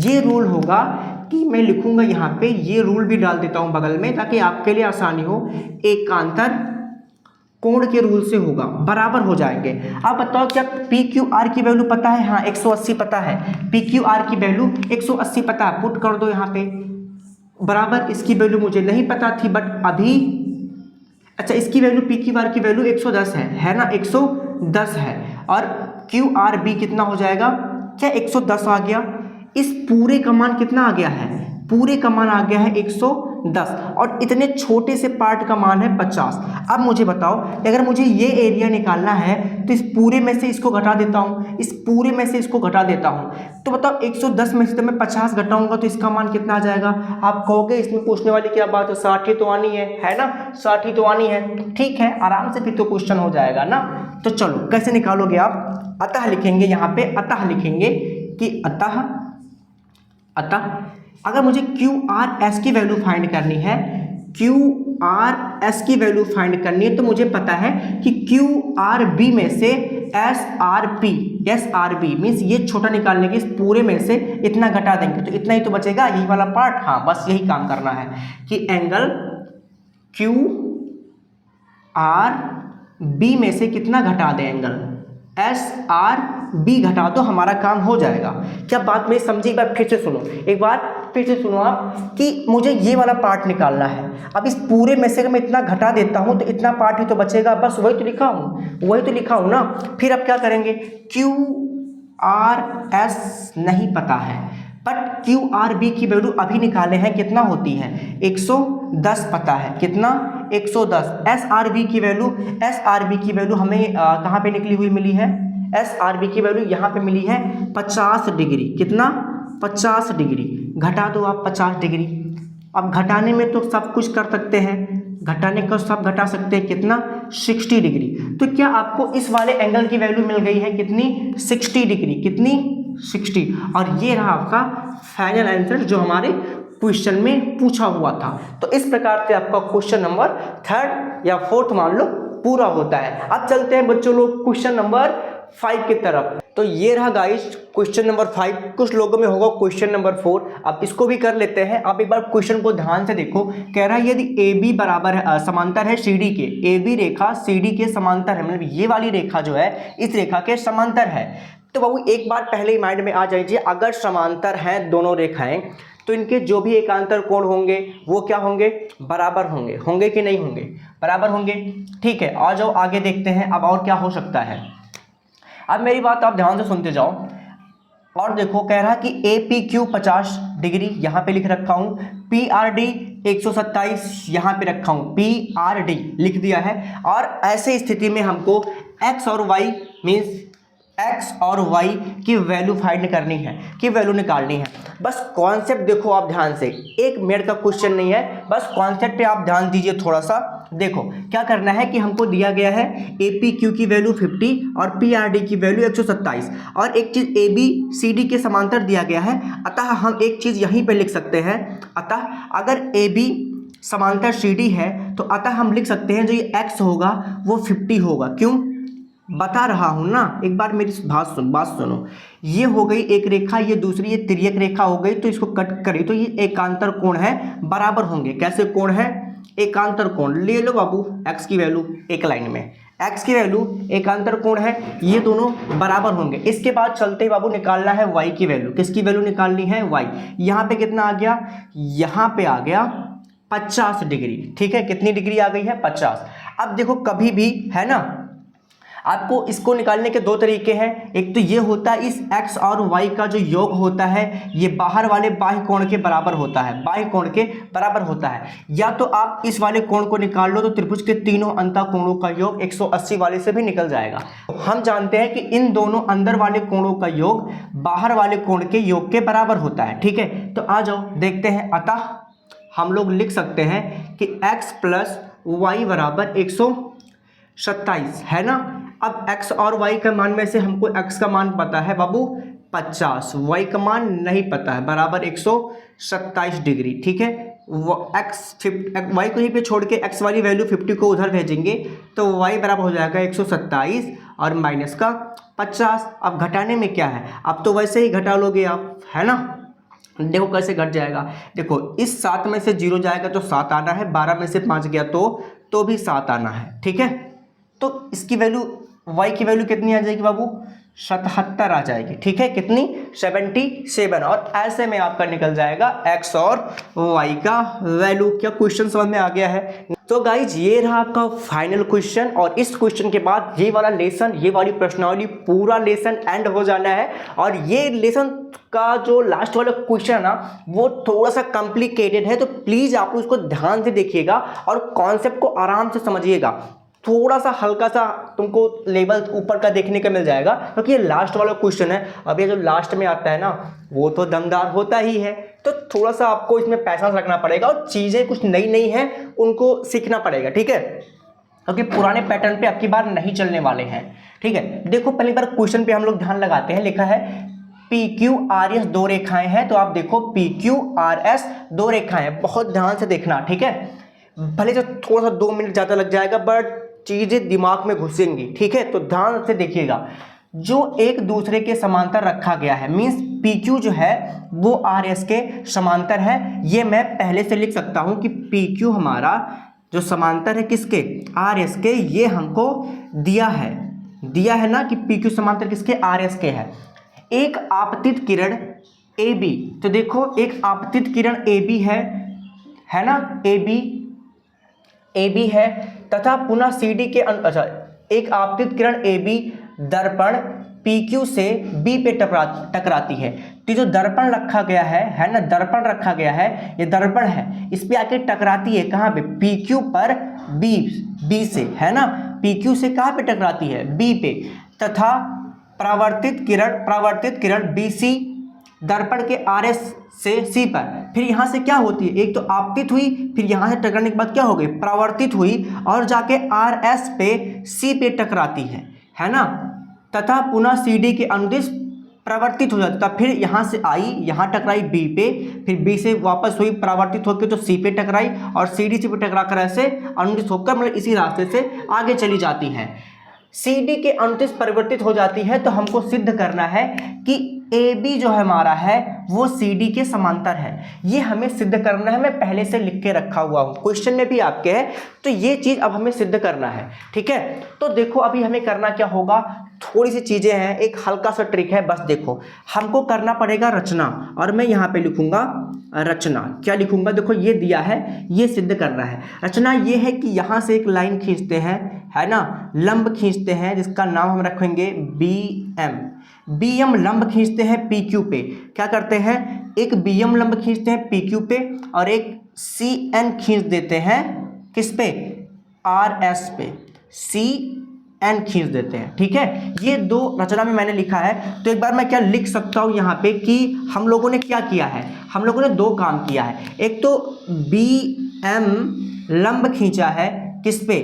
ये रूल होगा कि मैं लिखूंगा यहाँ पे, ये रूल भी डाल देता हूँ बगल में ताकि आपके लिए आसानी हो, एकांतर कोण के रूल से होगा, बराबर हो जाएंगे। अब बताओ क्या पी क्यू आर की वैल्यू पता है? हाँ, 180 पता है। पी क्यू आर की वैल्यू 180 पता है, पुट कर दो यहाँ पे, बराबर। इसकी वैल्यू मुझे नहीं पता थी बट अभी, अच्छा, इसकी वैल्यू पी क्यू आर की वैल्यू 110 है ना, 110 है। और क्यू आर बी कितना हो जाएगा? क्या 110 आ गया? इस पूरे का मान कितना आ गया है? पूरे का मान आ गया है 110 और इतने छोटे से पार्ट का मान है 50। अब मुझे बताओ, अगर मुझे ये एरिया निकालना है तो इस पूरे में से इसको घटा देता हूँ, इस पूरे में से इसको घटा देता हूँ, तो बताओ 110 में से तो मैं 50 घटाऊंगा तो इसका मान कितना आ जाएगा? आप कहोगे इसमें पूछने वाली क्या बात है, 60 ही तो आनी है ना, 60 ही तो आनी है। ठीक है, आराम से फिर तो क्वेश्चन हो जाएगा ना। तो चलो, कैसे निकालोगे आप? अतः लिखेंगे यहाँ पे, अतः लिखेंगे कि अतः अगर मुझे क्यू आर एस की वैल्यू फाइंड करनी है, क्यू आर एस की वैल्यू फाइंड करनी है, तो मुझे पता है कि क्यू आर बी में से एस आर बी मीन्स ये छोटा निकालने के, इस पूरे में से इतना घटा देंगे तो इतना ही तो बचेगा, यही वाला पार्ट। हाँ, बस यही काम करना है कि एंगल क्यू आर बी में से कितना घटा दें, एंगल एस आर बी घटा दो, हमारा काम हो जाएगा। क्या बात मेरी समझी? एक बार फिर से सुनो, एक बार फिर से सुनो आप, कि मुझे ये वाला पार्ट निकालना है। अब इस पूरे में से अगर मैं इतना घटा देता हूँ तो इतना पार्ट ही तो बचेगा, बस वही तो लिखा हूँ ना। फिर अब क्या करेंगे? क्यू आर एस नहीं पता है बट क्यू आर बी की वैल्यू अभी निकाले हैं, कितना होती है? 110 पता है। कितना? 110। एस आर बी की वैल्यू हमें कहाँ पे निकली हुई मिली है? एस आर बी की वैल्यू यहाँ पे मिली है 50 डिग्री। कितना? 50 डिग्री। घटा दो आप 50 डिग्री। अब घटाने में तो सब कुछ कर सकते हैं, घटाने का सब घटा सकते हैं। कितना? 60 डिग्री। तो क्या आपको इस वाले एंगल की वैल्यू मिल गई है? कितनी? 60 डिग्री। कितनी? 60। और ये रहा आपका फाइनल आंसर जो हमारे क्वेश्चन में पूछा हुआ था। तो इस प्रकार से आपका क्वेश्चन नंबर 3rd या 4th मान लो पूरा होता है। अब चलते हैं बच्चों लोग क्वेश्चन नंबर 5 की तरफ। तो ये रहा गाइस क्वेश्चन नंबर 5। कुछ लोगों में होगा क्वेश्चन नंबर 4, अब इसको भी कर लेते हैं। आप एक बार क्वेश्चन को ध्यान से देखो। कह रहा है यदि ए बी बराबर है, समांतर है सी डी के, A B Rekha C D के समांतर है, मतलब ये वाली रेखा जो है इस रेखा के समांतर है। तो बाबू एक बार पहले ही माइंड में आ जाइए, अगर समांतर हैं दोनों रेखाएं तो इनके जो भी एकांतर कोण होंगे वो क्या होंगे? बराबर होंगे। होंगे कि नहीं होंगे? बराबर होंगे। ठीक है, आ जाओ आगे देखते हैं अब और क्या हो सकता है। अब मेरी बात आप ध्यान से सुनते जाओ और देखो, कह रहा कि ए पी क्यू 50 डिग्री यहाँ पे लिख रखा हूँ, PRD 127 यहाँ पे रखा हूँ, PRD लिख दिया है। और ऐसे स्थिति में हमको x और y मीन्स x और y की वैल्यू फाइंड करनी है, की वैल्यू निकालनी है। बस कॉन्सेप्ट देखो आप ध्यान से, 1 मिनट का क्वेश्चन नहीं है, बस कॉन्सेप्ट पे आप ध्यान दीजिए थोड़ा सा। देखो क्या करना है कि हमको दिया गया है APQ की वैल्यू 50 और PRD की वैल्यू 127 और एक चीज़ ABCD के समांतर दिया गया है। अतः हम एक चीज़ यहीं पे लिख सकते हैं, अतः अगर AB समांतर CD है तो अतः हम लिख सकते हैं जो ये x होगा वो 50 होगा। क्यों बता रहा हूं ना, एक बार मेरी बात सुनो। ये हो गई एक रेखा, ये दूसरी ये तिर्यक रेखा हो गई, तो इसको कट करी तो ये एकांतर कोण है, बराबर होंगे। कैसे कोण है? एकांतर कोण। ले लो बाबू x की वैल्यू एक लाइन में, x की वैल्यू एकांतर कोण है, ये दोनों बराबर होंगे। इसके बाद चलते ही बाबू निकालना है y की वैल्यू। किसकी वैल्यू निकालनी है? y। यहाँ पे कितना आ गया? यहाँ पे आ गया 50 डिग्री। ठीक है, कितनी डिग्री आ गई है? 50। अब देखो कभी भी है ना, आपको इसको निकालने के 2 तरीके हैं। एक तो ये होता है इस x और y का जो योग होता है ये बाहर वाले बाह्य कोण के बराबर होता है, बाह्य कोण के बराबर होता है। या तो आप इस वाले कोण को निकाल लो तो त्रिभुज के तीनों अंतः कोणों का योग 180 वाले से भी निकल जाएगा। हम जानते हैं कि इन दोनों अंदर वाले कोणों का योग बाहर वाले कोण के योग के बराबर होता है। ठीक है, तो आ जाओ देखते हैं। अतः हम लोग लिख सकते हैं कि x प्लस y बराबर 127 है ना। अब x और y का मान में से हमको x का मान पता है बाबू 50, y का मान नहीं पता है, बराबर 127 डिग्री। ठीक है, y को यहीं पे छोड़ के x वाली वैल्यू 50 को उधर भेजेंगे तो y बराबर हो जाएगा 127 और माइनस का 50। अब घटाने में क्या है, अब तो वैसे ही घटा लोगे आप, है ना। देखो कैसे घट जाएगा, देखो इस 7 में से 0 जाएगा तो 7 आना है, 12 में से 5 गया तो भी 7 आना है। ठीक है, तो इसकी वैल्यू y की वैल्यू कितनी आ जाएगी बाबू? 77 आ जाएगी। ठीक है, कितनी? 77। और ऐसे में आपका निकल जाएगा x और y का वैल्यू। क्या क्वेश्चन समझ में आ गया है? तो गाइज ये रहा आपका फाइनल क्वेश्चन, और इस क्वेश्चन के बाद ये वाला लेसन, ये वाली प्रश्नावली पूरा लेसन एंड हो जाना है। और ये लेसन का जो लास्ट वाला क्वेश्चन है ना वो थोड़ा सा कॉम्प्लिकेटेड है, तो प्लीज़ आप उसको ध्यान से देखिएगा और कॉन्सेप्ट को आराम से समझिएगा। थोड़ा सा हल्का सा तुमको लेवल ऊपर का देखने का मिल जाएगा, क्योंकि ये लास्ट वाला क्वेश्चन है। अब ये जो लास्ट में आता है ना वो तो दमदार होता ही है, तो थोड़ा सा आपको इसमें पैसेंस रखना पड़ेगा और चीज़ें कुछ नई नई हैं उनको सीखना पड़ेगा। ठीक है, क्योंकि पुराने पैटर्न पे अब की बार नहीं चलने वाले हैं। ठीक है, देखो पहली बार क्वेश्चन पे हम लोग ध्यान लगाते हैं। लिखा है PQRS 2 रेखाएं हैं, तो आप देखो PQRS 2 रेखाएं हैं, बहुत ध्यान से देखना। ठीक है, भले जो थोड़ा सा 2 मिनट ज़्यादा लग जाएगा बट चीज़ें दिमाग में घुसेंगी। ठीक है, तो ध्यान से देखिएगा। जो एक दूसरे के समांतर रखा गया है, मीन्स PQ जो है वो RS के समांतर है। ये मैं पहले से लिख सकता हूँ कि PQ हमारा जो समांतर है किसके? RS के। ये हमको दिया है ना कि PQ समांतर किसके? RS के है। एक आपतित किरण AB, तो देखो एक आपतित किरण AB है ना, AB है, तथा पुनः CD के अच्छा एक आपतित किरण AB दर्पण PQ से B पे टकराती है। तो जो दर्पण रखा गया है ना, दर्पण रखा गया है, ये दर्पण है, इस पे आके टकराती है कहाँ पे? PQ पर B से, है ना। PQ से कहाँ पे टकराती है? B पे। तथा परावर्तित किरण BC दर्पण के RS से C पर, फिर यहाँ से क्या होती है? एक तो आपतित हुई, फिर यहाँ से टकराने के बाद क्या हो गई? परावर्तित हुई और जाके RS पे C पे टकराती है ना। तथा पुनः CD के अनुदिश परावर्तित हो जाता, फिर यहाँ से आई, यहाँ टकराई B पे, फिर B से वापस हुई, परावर्तित होकर तो C पे टकराई और CD से पे टकरा कर ऐसे अनुदिश होकर मतलब इसी रास्ते से आगे चली जाती है। CD के अनुदिश परिवर्तित हो जाती है, तो हमको सिद्ध करना है कि AB जो हमारा है वो CD के समांतर है। ये हमें सिद्ध करना है, मैं पहले से लिख के रखा हुआ हूँ, क्वेश्चन में भी आपके है, तो ये चीज़ अब हमें सिद्ध करना है। ठीक है, तो देखो अभी हमें करना क्या होगा, थोड़ी सी चीज़ें हैं, एक हल्का सा ट्रिक है, बस देखो हमको करना पड़ेगा रचना, और मैं यहाँ पे लिखूंगा रचना। क्या लिखूंगा? देखो ये दिया है, ये सिद्ध करना है। रचना ये है कि यहाँ से एक लाइन खींचते हैं, है ना, लंब खींचते हैं जिसका नाम हम रखेंगे बी एम लंब खींचते हैं पी क्यू पे। क्या करते हैं? एक बी एम लंब खींचते हैं पी क्यू पे और एक सी एन खींच देते हैं किस पे? आर एस पे, सी एन खींच देते हैं। ठीक है, ये दो रचना में मैंने लिखा है। तो एक बार मैं क्या लिख सकता हूं यहाँ पे कि हम लोगों ने क्या किया है? हम लोगों ने दो काम किया है। एक तो बी एम लंब खींचा है किस पे?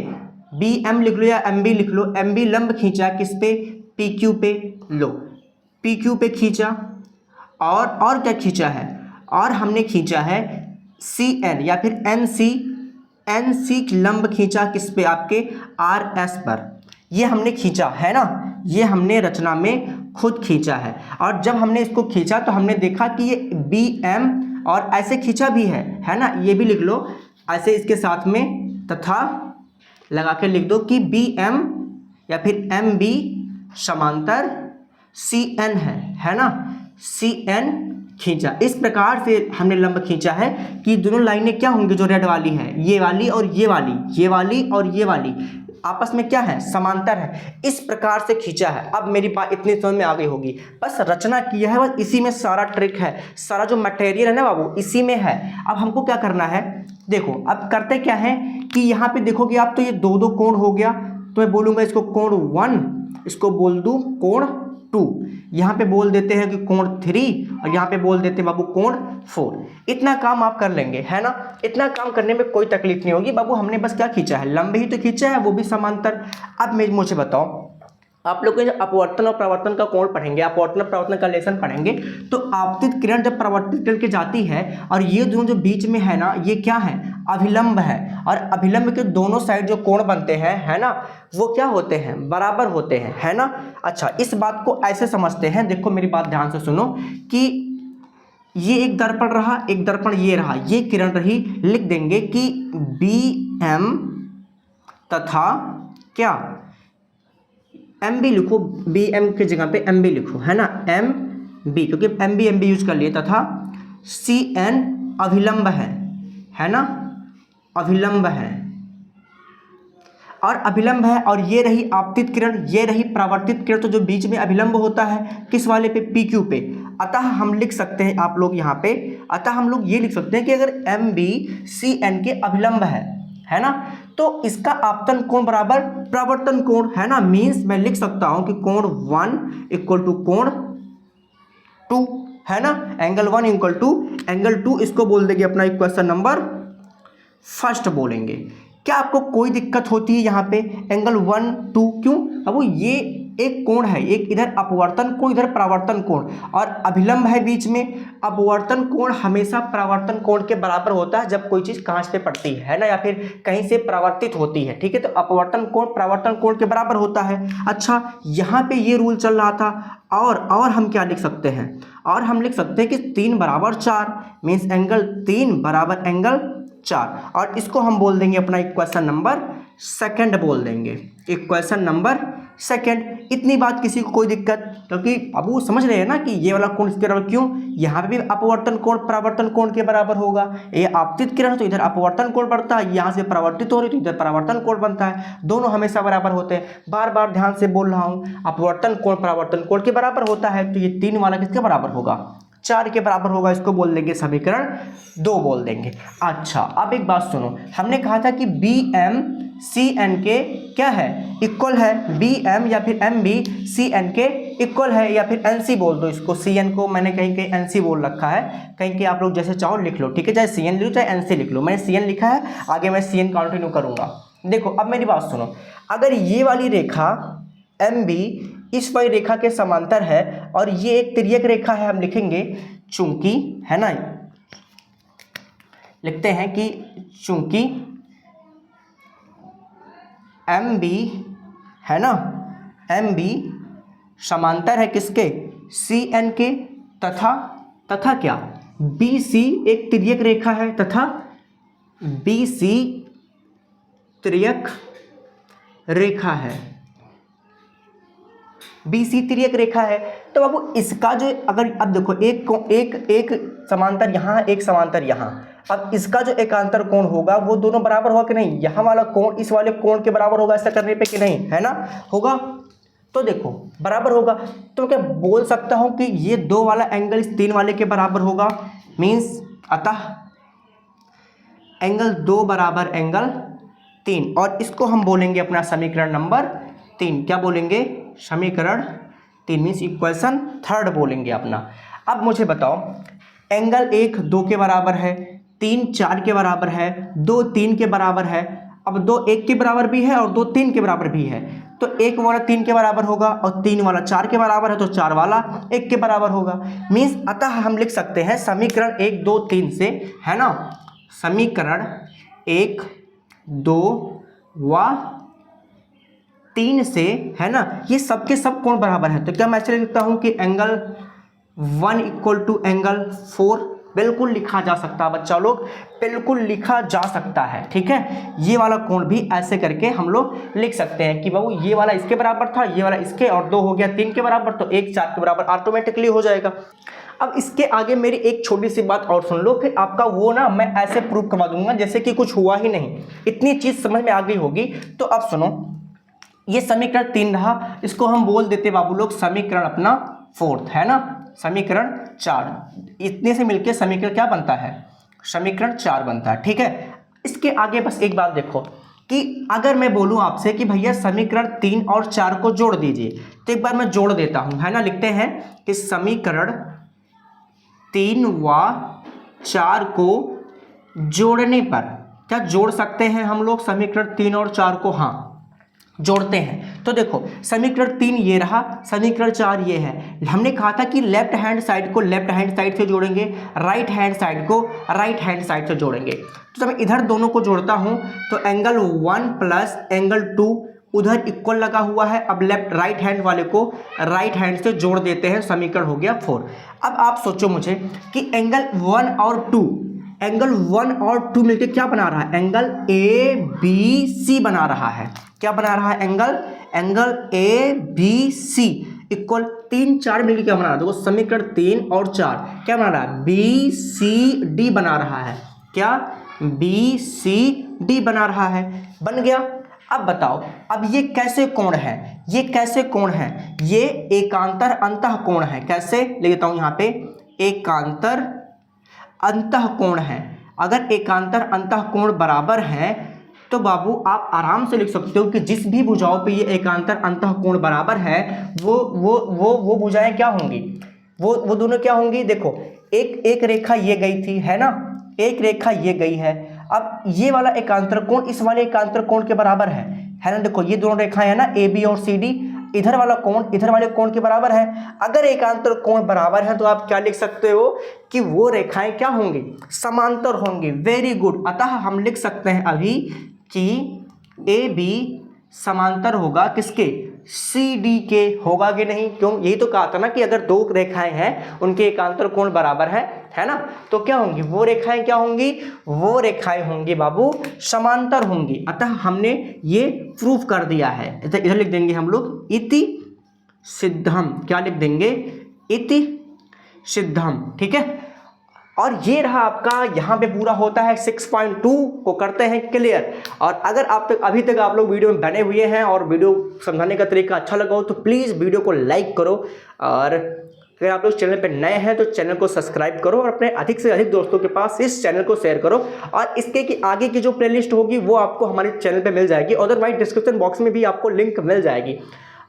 बी एम लिख लो या एम बी लिख लो, एम बी लंब खींचा किस पे? पी क्यू पे। लो, पी क्यू पे खींचा, और क्या खींचा है? और हमने खींचा है सी एन या फिर एन सी लंब खींचा किस पे? आपके आर एस पर। ये हमने खींचा है ना, ये हमने रचना में खुद खींचा है। और जब हमने इसको खींचा तो हमने देखा कि ये बी एम और ऐसे खींचा भी है ना, ये भी लिख लो ऐसे इसके साथ में, तथा लगा के लिख दो कि बी एम या फिर एम बी समांतर सी एन है ना, सी एन खींचा। इस प्रकार से हमने लंब खींचा है कि दोनों लाइनें क्या होंगी? जो रेड वाली है, ये वाली और ये वाली, ये वाली और ये वाली आपस में क्या है? समांतर है। इस प्रकार से खींचा है। अब मेरी बात इतनी समझ में आ गई होगी। बस रचना किया है, बस इसी में सारा ट्रिक है, सारा जो मटेरियल है ना बाबू इसी में है। अब हमको क्या करना है? देखो अब करते क्या है कि यहाँ पे देखोगे आप तो ये दो दो कोण हो गया, तो मैं बोलूँगा इसको कोण 1, इसको बोल दूँ कोण 2, यहाँ पे बोल देते हैं कि कोण 3, और यहाँ पे बोल देते हैं बाबू कोण 4। इतना काम आप कर लेंगे, है ना। इतना काम करने में कोई तकलीफ नहीं होगी बाबू। हमने बस क्या खींचा है? लंब ही तो खींचा है, वो भी समांतर। अब मुझे बताओ, आप लोग जब अपवर्तन और प्रवर्तन का कोण पढ़ेंगे, अपवर्तन और प्रवर्तन का लेसन पढ़ेंगे, तो आपतित किरण जब प्रवर्तित किरण के जाती है और ये दोनों जो बीच में है ना, ये क्या है? अभिलंब है। और अभिलंब के दोनों साइड जो कोण बनते हैं, है ना, वो क्या होते हैं? बराबर होते हैं, है ना। अच्छा, इस बात को ऐसे समझते हैं, देखो मेरी बात ध्यान से सुनो, कि ये एक दर्पण रहा, एक दर्पण ये रहा, ये किरण रही, लिख देंगे कि बी एम तथा क्या? एम बी लिखो, बी एम की जगह पे एम बी लिखो, है ना, एम बी, क्योंकि एम बी यूज कर लिए, तथा सी एन अभिलंब है ना, अभिलंब है। और अभिलंब है, और ये रही आपतित किरण, ये रही परावर्तित किरण। तो जो बीच में अभिलंब होता है किस वाले पे? पी क्यू पे। अतः हम लिख सकते हैं, आप लोग यहाँ पे, अतः हम लोग ये लिख सकते हैं कि अगर एम बी सी एन के अभिलंब है ना, तो इसका आपतन कोण बराबर प्रवर्तन कोण, है ना। मीन्स मैं लिख सकता हूं कि कोण 1 इक्वल टू कोण 2, है ना। एंगल 1 इक्वल टू एंगल 2, इसको बोल देंगे अपना इक्वेशन नंबर फर्स्ट बोलेंगे। क्या आपको कोई दिक्कत होती है यहाँ पे? एंगल 1 2 क्यों? अब वो ये एक कोण है, एक इधर अपवर्तन कोण, इधर परावर्तन कोण, और अभिलंब है बीच में। अपवर्तन कोण हमेशा परावर्तन कोण के बराबर होता है जब कोई चीज कांच पे पड़ती है ना, या फिर कहीं से परावर्तित होती है। ठीक है, तो अपवर्तन कोण परावर्तन कोण के बराबर होता है। अच्छा, यहाँ पे ये रूल चल रहा था। और हम क्या लिख सकते हैं? और हम लिख सकते हैं कि 3 बराबर 4, मीन्स एंगल 3 बराबर एंगल 4, और इसको हम बोल देंगे अपना इक्वेशन नंबर सेकंड बोल देंगे, इक्वेशन नंबर सेकंड। इतनी बात किसी को कोई दिक्कत? क्योंकि अब वो समझ रहे हैं ना कि ये वाला कोण इसके बराबर, क्यों? यहाँ पे भी अपवर्तन कोण परावर्तन कोण के बराबर होगा। ये आपतित किरण तो इधर अपवर्तन कोण बढ़ता है, यहाँ से परावर्तित हो रही तो इधर परावर्तन कोण बनता है, दोनों हमेशा बराबर होते हैं। बार बार ध्यान से बोल रहा हूँ, अपवर्तन कोण परावर्तन कोण के बराबर होता है, तो ये 3 वाला किसके बराबर होगा? 4 के बराबर होगा। इसको बोल देंगे समीकरण 2 बोल देंगे। अच्छा, अब एक बात सुनो, हमने कहा था कि बी एम सी एन के क्या है? इक्वल है। बी एम या फिर एम बी सी एन के इक्वल है, या फिर एन सी बोल दो इसको। सी एन को मैंने कहीं कहीं एन सी बोल रखा है, कहीं कहीं आप लोग जैसे चाहो लिख लो, ठीक है, चाहे सी एन लिखो चाहे एन सी लिख लो। मैंने सी एन लिखा है, आगे मैं सी एन कंटिन्यू करूंगा। देखो अब मेरी बात सुनो, अगर ये वाली रेखा एम बी इस वाली रेखा के समांतर है और ये एक तिर्यक रेखा है, हम लिखेंगे चूंकि, है ना, लिखते हैं कि चूंकि एम बी, है ना, एम बी समांतर है किसके? सी एन के, तथा क्या? बी सी एक तिर्यक रेखा है, तथा बी सी तिर्यक रेखा है। BC3 एक रेखा है। तो बाबू इसका जो अगर अब देखो एक समांतर यहाँ, एक समांतर यहाँ, अब इसका जो एकांतर कोण होगा वो दोनों बराबर होगा कि नहीं? यहाँ वाला कोण इस वाले कोण के बराबर होगा ऐसा करने पे कि नहीं, है ना? होगा। तो देखो बराबर होगा, तो क्या बोल सकता हूँ कि ये 2 वाला एंगल इस 3 वाले के बराबर होगा। मीन्स अतः एंगल 2 बराबर एंगल 3, और इसको हम बोलेंगे अपना समीकरण नंबर 3। क्या बोलेंगे? समीकरण 3 मीन्स इक्वेशन 3 बोलेंगे अपना। अब मुझे बताओ, एंगल 1 2 के बराबर है, 3 4 के बराबर है, 2 3 के बराबर है। अब 2 1 के बराबर भी है और 2 3 के बराबर भी है, तो 1 वाला 3 के बराबर होगा और 3 वाला 4 के बराबर है, तो 4 वाला 1 के बराबर होगा। मीन्स अतः हम लिख सकते हैं समीकरण 1 2 3 से, है ना, समीकरण 1 2 व 3 से, है ना, ये सबके सब कोण बराबर है। तो क्या मैं ऐसे लिखता हूं कि एंगल 1 इक्वल टू एंगल 4, बिल्कुल लिखा जा सकता है बच्चा लोग, बिल्कुल लिखा जा सकता है। ठीक है, ये वाला कोण भी ऐसे करके हम लोग लिख सकते हैं कि बाबू ये वाला इसके बराबर था, ये वाला इसके, और 2 हो गया 3 के बराबर, तो 1 4 के बराबर ऑटोमेटिकली हो जाएगा। अब इसके आगे मेरी एक छोटी सी बात और सुन लो, फिर आपका वो ना मैं ऐसे प्रूव करवा दूंगा जैसे कि कुछ हुआ ही नहीं, इतनी चीज समझ में आ गई होगी। तो अब सुनो, ये समीकरण 3 रहा, इसको हम बोल देते बाबू लोग समीकरण अपना 4th, है ना, समीकरण 4। इतने से मिलके समीकरण क्या बनता है? समीकरण 4 बनता है। ठीक है, इसके आगे बस एक बात देखो कि अगर मैं बोलूं आपसे कि भैया समीकरण 3 और 4 को जोड़ दीजिए, तो एक बार मैं जोड़ देता हूं, है ना। लिखते हैं कि समीकरण 3 व 4 को जोड़ने पर, क्या जोड़ सकते हैं हम लोग समीकरण 3 और 4 को? हाँ, जोड़ते हैं। तो देखो समीकरण 3 ये रहा, समीकरण 4 ये है। हमने कहा था कि लेफ्ट हैंड साइड को लेफ्ट हैंड साइड से जोड़ेंगे, राइट हैंड साइड को राइट हैंड साइड से जोड़ेंगे। तो जब मैं इधर दोनों को जोड़ता हूं तो एंगल 1 प्लस एंगल 2 उधर इक्वल लगा हुआ है। अब लेफ्ट राइट हैंड वाले को राइट हैंड से जोड़ देते हैं, समीकरण हो गया 4। अब आप सोचो मुझे कि एंगल 1 और 2 मिलकर क्या बना रहा है? एंगल ABC बना रहा है। क्या बना रहा है? एंगल ABC इक्वल 3 4 मिलकर क्या बना रहा है? देखो समीकरण 3 और 4 क्या बना रहा है? BCD बना रहा है। क्या? BCD बना रहा है। बन गया। अब बताओ, अब ये कैसे कोण है? ये कैसे कोण है? ये एकांतर अंतः कोण है। कैसे लिख देता हूं यहाँ पे? एकांतर अंतः कोण है। अगर एकांतर अंतः कोण बराबर है तो बाबू आप आराम से लिख सकते हो कि जिस भी भुजाओं पे ये एकांतर अंतः कोण बराबर है वो भुजाएं क्या होंगी? वो दोनों क्या होंगी? देखो एक रेखा ये गई थी, है ना, एक रेखा ये गई है। अब ये वाला एकांतर कोण इस वाले एकांतर कोण के बराबर है ना। देखो ये दोनों रेखाएं है ना, AB और CD, इधर वाला कोण इधर वाले कोण के बराबर है। अगर एकांतर कोण बराबर है तो आप क्या लिख सकते हो कि वो रेखाएं क्या होंगी? समांतर होंगी। Very good. अतः हम लिख सकते हैं अभी कि AB समांतर होगा किसके? CD के। होगा कि नहीं? क्यों? यही तो कहा था ना कि अगर 2 रेखाएं हैं उनके एकांतर कोण बराबर है ना, तो क्या होंगी? वो रेखाएं क्या होंगी? वो रेखाएं होंगी बाबू समांतर होंगी। अतः हमने ये प्रूफ कर दिया है। इधर लिख देंगे हम लोग इति सिद्धम। क्या लिख देंगे? इति सिद्धम। ठीक है, और ये रहा आपका, यहाँ पे पूरा होता है 6.2 को करते हैं क्लियर। और अगर अभी तक आप लोग वीडियो में बने हुए हैं और वीडियो समझाने का तरीका अच्छा लगा हो तो प्लीज़ वीडियो को लाइक करो, और अगर आप लोग चैनल पे नए हैं तो चैनल को सब्सक्राइब करो और अपने अधिक से अधिक दोस्तों के पास इस चैनल को शेयर करो। और इसके की आगे की जो प्लेलिस्ट होगी वो आपको हमारे चैनल पे मिल जाएगी, अदरवाइज डिस्क्रिप्शन बॉक्स में भी आपको लिंक मिल जाएगी।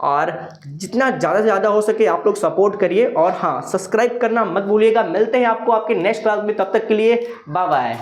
और जितना ज़्यादा से ज़्यादा हो सके आप लोग सपोर्ट करिए, और हाँ सब्सक्राइब करना मत भूलिएगा। मिलते हैं आपको आपके नेक्स्ट क्लास में, तब तक के लिए बाय बाय।